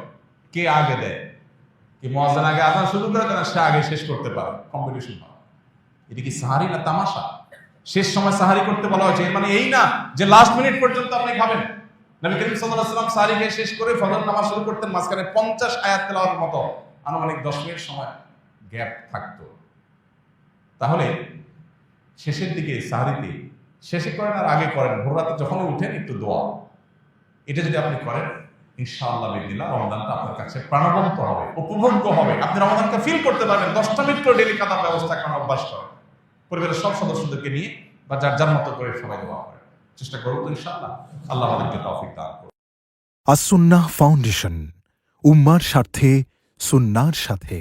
কে আগে দেয়, কি মুয়াজ্জিন আগে আযান শুরু করে দেয়, সে আগে শেষ করতে পারে, কম্পিটিশন হয়। এটা কি সাহারি না তামাশা? শেষ সময় সাহারি করতে বলা হয়েছে, এর মানে এই না যে লাস্ট মিনিট পর্যন্ত আপনি খাবেন। নবী করিম সাল্লাল্লাহু আলাইহি ওয়াসাল্লাম সাহারি খেয়ে শেষ করে ফজর নামাজ শুরু করতেন, মাঝখানে 50 আয়াত তেলাওয়াতের মতো আনুমানিক 10 মিনিট সময় গ্যাপ থাকতো। তাহলে শেষের দিকে সাহারিতে শেষে করেন আর আগে করেন, ভোর রাতে যখন উঠেন একটু দোয়া, এটা যদি আপনি করেন ইনশাআল্লাহ বিদিল্লাহ রমজানটা আপনার কাছে প্রাণবন্ত হবে, উপভোগ্য হবে। আপনি রমজানকে ফিল করতে পারবেন। 10টা মিনিট করে ডেইলি কাতার ব্যবস্থা করার অভ্যাস করেন, পরিবারের সব সদস্যদেরকে নিয়ে বা যার যার মতো করে সবাই দোয়া করেন। চেষ্টা করব তো ইনশাআল্লাহ। আল্লাহ আমাদেরকে তৌফিক দান করুন। আস-সুন্নাহ ফাউন্ডেশন, উম্মার স্বার্থে সুন্নাহর সাথে।